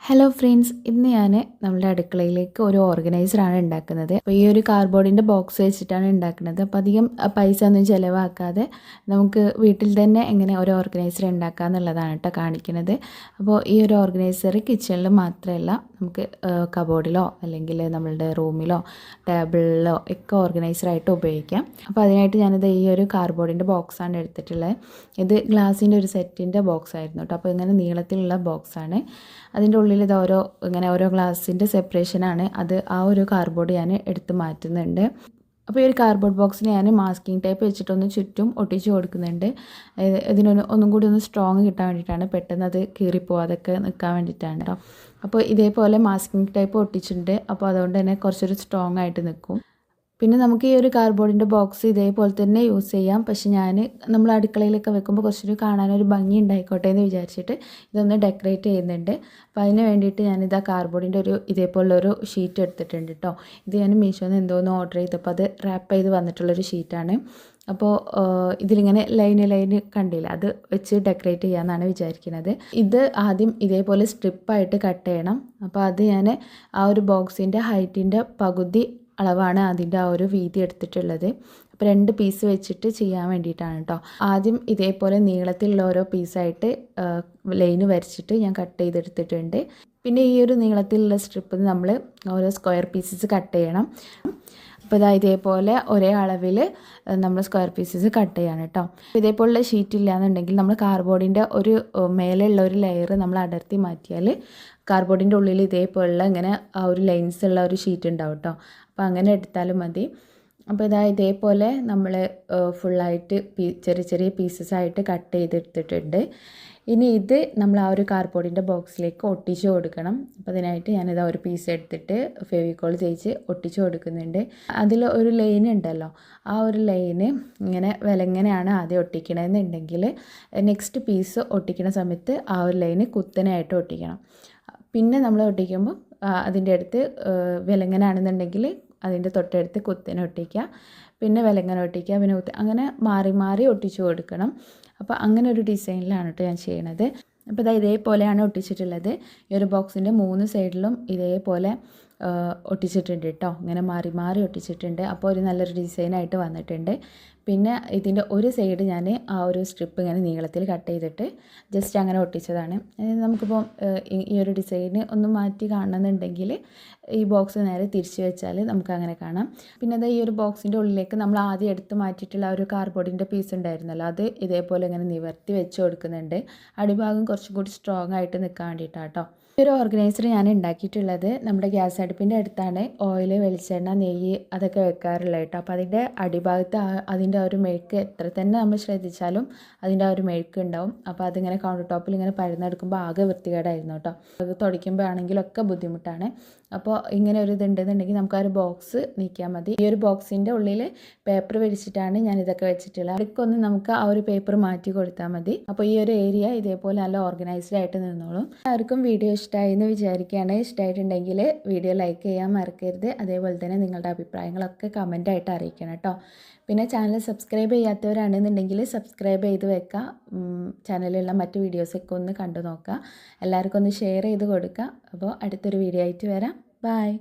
Hello friends, ഇന്ന് ഞാൻ നമ്മുടെ അടുക്കളയിലേക്ക് ഒരു ഓർഗനൈസറാണ് ഉണ്ടാക്കുന്നത്. അപ്പോൾ ഈ ഒരു കാർഡ്ബോർഡിൻ്റെ ബോക്സ് വെച്ചിട്ടാണ് ഉണ്ടാക്കുന്നത്. അപ്പോൾ അധികം പൈസ ഒന്നും ചിലവാക്കാതെ നമുക്ക് വീട്ടിൽ തന്നെ എങ്ങനെ ഒരു ഓർഗനൈസർ ഉണ്ടാക്കുക എന്നുള്ളതാണ് കേട്ടോ കാണിക്കുന്നത്. അപ്പോൾ ഈ ഒരു ഓർഗനൈസർ കിച്ചണിൽ മാത്രമല്ല, നമുക്ക് കബോർഡിലോ അല്ലെങ്കിൽ നമ്മളുടെ റൂമിലോ ടേബിളിലോ ഒക്കെ ഓർഗനൈസറായിട്ട് ഉപയോഗിക്കാം. അപ്പോൾ അതിനായിട്ട് ഞാനിത് ഈ ഒരു കാർഡ്ബോർഡിൻ്റെ ബോക്സാണ് എടുത്തിട്ടുള്ളത്. ഇത് ഗ്ലാസിൻ്റെ ഒരു സെറ്റിൻ്റെ ബോക്സ് ആയിരുന്നു കേട്ടോ. അപ്പോൾ ഇങ്ങനെ നീളത്തിലുള്ള ബോക്സാണ്. അതിൻ്റെ ഉള്ളിൽ ഇത് ഓരോ ഗ്ലാസിൻ്റെ സെപ്പറേഷനാണ്. അത് ആ ഒരു കാർഡ്ബോർഡ് ഞാൻ എടുത്ത് മാറ്റുന്നുണ്ട്. അപ്പോൾ ഈ ഒരു കാർഡ്ബോർഡ് ബോക്സിന് ഞാൻ മാസ്കിംഗ് ടേപ്പ് വെച്ചിട്ടൊന്ന് ചുറ്റും ഒട്ടിച്ച് കൊടുക്കുന്നുണ്ട്. ഒന്നും കൂടി ഒന്ന് സ്ട്രോങ് കിട്ടാൻ വേണ്ടിയിട്ടാണ്, പെട്ടെന്ന് അത് കീറിപ്പോവാതൊക്കെ നിൽക്കാൻ വേണ്ടിയിട്ടാണ് കേട്ടോ. അപ്പോൾ ഇതേപോലെ മാസ്കിംഗ് ടേപ്പ് ഒട്ടിച്ചിട്ടുണ്ട്. അപ്പോൾ അതുകൊണ്ട് തന്നെ കുറച്ചൊരു സ്ട്രോങ് ആയിട്ട് നിൽക്കും. പിന്നെ നമുക്ക് ഈ ഒരു കാർഡ്ബോർഡിൻ്റെ ബോക്സ് ഇതേപോലെ തന്നെ യൂസ് ചെയ്യാം. പക്ഷെ നമ്മൾ അടുക്കളയിലൊക്കെ വെക്കുമ്പോൾ കുറച്ചൊരു കാണാനൊരു ഭംഗി ഉണ്ടായിക്കോട്ടെ എന്ന് വിചാരിച്ചിട്ട് ഇതൊന്ന് ഡെക്കറേറ്റ് ചെയ്യുന്നുണ്ട്. അപ്പോൾ അതിന് വേണ്ടിയിട്ട് ഞാനിത് ആ കാർഡ്ബോർഡിൻ്റെ ഇതേപോലുള്ളൊരു ഷീറ്റ് എടുത്തിട്ടുണ്ട് കേട്ടോ. ഇത് ഞാൻ മീഷോന്ന് എന്തോന്ന് ഓർഡർ ചെയ്തപ്പോൾ അത് റാപ്പ് ചെയ്ത് വന്നിട്ടുള്ളൊരു ഷീറ്റാണ്. അപ്പോൾ ഇതിലിങ്ങനെ ലൈന് കണ്ടില്ല, അത് വെച്ച് ഡെക്കറേറ്റ് ചെയ്യാമെന്നാണ് വിചാരിക്കുന്നത്. ഇത് ആദ്യം ഇതേപോലെ സ്ട്രിപ്പായിട്ട് കട്ട് ചെയ്യണം. അപ്പോൾ അത് ഞാൻ ആ ഒരു ബോക്സിൻ്റെ ഹൈറ്റിൻ്റെ പകുതി അളവാണ് അതിൻ്റെ ആ ഒരു വീതി എടുത്തിട്ടുള്ളത്. അപ്പോൾ 2 പീസ് വെച്ചിട്ട് ചെയ്യാൻ വേണ്ടിയിട്ടാണ് കേട്ടോ. ആദ്യം ഇതേപോലെ നീളത്തിലുള്ള ഓരോ പീസായിട്ട് ലൈന് വരച്ചിട്ട് ഞാൻ കട്ട് ചെയ്തെടുത്തിട്ടുണ്ട്. പിന്നെ ഈ ഒരു നീളത്തിലുള്ള സ്ട്രിപ്പിൽ നമ്മൾ ഓരോ സ്ക്വയർ പീസസ് കട്ട് ചെയ്യണം. അപ്പോൾ ഇതേപോലെ ഒരേ അളവിൽ നമ്മൾ സ്ക്വയർ പീസസ് കട്ട് ചെയ്യണം കേട്ടോ. ഇതേപോലുള്ള ഷീറ്റ് ഇല്ലയെന്നുണ്ടെങ്കിൽ നമ്മൾ കാർഡ്ബോർഡിൻ്റെ ഒരു മേലെയുള്ള ഒരു ലെയർ നമ്മൾ അടർത്തി മാറ്റിയാൽ കാർഡ്ബോർഡിൻ്റെ ഉള്ളിൽ ഇതേപോലുള്ള ഇങ്ങനെ ആ ഒരു ലൈൻസ് ഉള്ള ഒരു ഷീറ്റ് ഉണ്ടാവും കേട്ടോ. അപ്പോൾ അങ്ങനെ എടുത്താലും മതി. അപ്പോൾ ഇതേപോലെ നമ്മൾ ഫുള്ളായിട്ട് ചെറിയ ചെറിയ പീസസ് ആയിട്ട് കട്ട് ചെയ്തെടുത്തിട്ടുണ്ട്. ഇനി ഇത് നമ്മൾ ആ ഒരു കാർഡ്ബോർഡിൻ്റെ ബോക്സിലേക്ക് ഒട്ടിച്ച് കൊടുക്കണം. അപ്പോൾ അതിനായിട്ട് ഞാനിത് ഒരു പീസ് എടുത്തിട്ട് ഫെവിക്കോൾ തേച്ച് ഒട്ടിച്ച് കൊടുക്കുന്നുണ്ട്. അതിൽ ഒരു ലൈൻ ഉണ്ടല്ലോ, ആ ഒരു ലൈന് ഇങ്ങനെ വിലങ്ങനെയാണ് ആദ്യം ഒട്ടിക്കണമെന്നുണ്ടെങ്കിൽ നെക്സ്റ്റ് പീസ് ഒട്ടിക്കുന്ന സമയത്ത് ആ ഒരു ലൈന് കുത്തനെയായിട്ട് ഒട്ടിക്കണം. പിന്നെ നമ്മൾ ഒട്ടിക്കുമ്പോൾ അതിൻ്റെ അടുത്ത് വിലങ്ങനാണെന്നുണ്ടെങ്കിൽ അതിൻ്റെ തൊട്ടടുത്ത് കുത്തനെ ഒട്ടിക്കുക, പിന്നെ വിലങ്ങനെ ഒട്ടിക്കുക, പിന്നെ അങ്ങനെ മാറി മാറി ഒട്ടിച്ചു കൊടുക്കണം. അപ്പോൾ അങ്ങനെ ഒരു ഡിസൈനിലാണ് കേട്ടോ ഞാൻ ചെയ്യണത്. അപ്പോൾ ഇതേപോലെയാണ് ഒട്ടിച്ചിട്ടുള്ളത്. ഈ ഒരു ബോക്സിൻ്റെ 3 സൈഡിലും ഇതേപോലെ ഒട്ടിച്ചിട്ടുണ്ട് കേട്ടോ. ഇങ്ങനെ മാറി മാറി ഒട്ടിച്ചിട്ടുണ്ട്. അപ്പോൾ ഒരു നല്ലൊരു ഡിസൈനായിട്ട് വന്നിട്ടുണ്ട്. പിന്നെ ഇതിൻ്റെ ഒരു സൈഡ് ഞാൻ ആ ഒരു സ്ട്രിപ്പ് ഇങ്ങനെ നീളത്തിൽ കട്ട് ചെയ്തിട്ട് ജസ്റ്റ് അങ്ങനെ ഒട്ടിച്ചതാണ്. നമുക്കിപ്പോൾ ഈ ഒരു ഡിസൈന് ഒന്ന് മാറ്റി കാണണമെന്നുണ്ടെങ്കിൽ ഈ ബോക്സ് നേരെ തിരിച്ച് വെച്ചാൽ നമുക്ക് അങ്ങനെ കാണാം. പിന്നെ ഈ ഒരു ബോക്സിൻ്റെ ഉള്ളിലേക്ക് നമ്മൾ ആദ്യം എടുത്ത് മാറ്റിയിട്ടുള്ള ആ ഒരു കാർഡ്ബോർഡിൻ്റെ പീസ് ഉണ്ടായിരുന്നല്ലോ, അത് ഇതേപോലെ ഇങ്ങനെ നിവർത്തി വെച്ച് കൊടുക്കുന്നുണ്ട്. അടിഭാഗം കുറച്ചും കൂടി സ്ട്രോങ് ആയിട്ട് നിൽക്കാൻ വേണ്ടിയിട്ടാണ് കേട്ടോ. ഈ ഒരു ഓർഗനൈസർ ഞാൻ ഉണ്ടാക്കിയിട്ടുള്ളത് നമ്മുടെ ഗ്യാസ് അടുപ്പിൻ്റെ അടുത്താണ് ഓയിൽ, വെളിച്ചെണ്ണ, നെയ്യ് അതൊക്കെ വെക്കാറുള്ളത് കേട്ടോ. അപ്പോൾ അതിൻ്റെ അടിഭാഗത്ത് അതിൻ്റെ ആ ഒരു മെഴുക്ക് എത്ര തന്നെ നമ്മൾ ശ്രദ്ധിച്ചാലും അതിൻ്റെ ആ ഒരു മെഴുക്ക് ഉണ്ടാവും. അപ്പോൾ അതിങ്ങനെ കൗണ്ടർ ടോപ്പിൽ ഇങ്ങനെ പരന്നെടുക്കുമ്പോൾ ആകെ വൃത്തികേടായിരുന്നു കേട്ടോ. അത് തുടയ്ക്കുമ്പോൾ ആണെങ്കിലൊക്കെ ബുദ്ധിമുട്ടാണ്. അപ്പോൾ ഇങ്ങനെ ഒരു ഇതുണ്ടെന്നുണ്ടെങ്കിൽ നമുക്ക് ആ ഒരു ബോക്സ് നീക്കിയാൽ മതി. ഈ ഒരു ബോക്സിൻ്റെ ഉള്ളിൽ പേപ്പർ വിരിച്ചിട്ടാണ് ഞാൻ ഇതൊക്കെ വെച്ചിട്ടുള്ളത്. അവർക്കൊന്ന് നമുക്ക് ആ ഒരു പേപ്പർ മാറ്റി കൊടുത്താൽ മതി. അപ്പോൾ ഈ ഒരു ഏരിയ ഇതേപോലെ നല്ല ഓർഗനൈസ്ഡ് ആയിട്ട് നിന്നോളും. എല്ലാവർക്കും വീഡിയോ ഇഷ്ടമായി എന്ന് വിചാരിക്കുകയാണ്. ഇഷ്ടമായിട്ടുണ്ടെങ്കിൽ വീഡിയോ ലൈക്ക് ചെയ്യാൻ മറക്കരുത്. അതേപോലെ തന്നെ നിങ്ങളുടെ അഭിപ്രായങ്ങളൊക്കെ കമൻറ്റായിട്ട് അറിയിക്കണം കേട്ടോ. പിന്നെ ചാനൽ സബ്സ്ക്രൈബ് ചെയ്യാത്തവരാണെന്നുണ്ടെങ്കിൽ സബ്സ്ക്രൈബ് ചെയ്ത് വെക്കുക. ചാനലിലുള്ള മറ്റു വീഡിയോസൊക്കെ ഒന്ന് കണ്ടു നോക്കുക. എല്ലാവർക്കും ഒന്ന് ഷെയർ ചെയ്ത് കൊടുക്കുക. അപ്പോൾ അടുത്തൊരു വീഡിയോ ആയിട്ട് വരാം. ബൈ.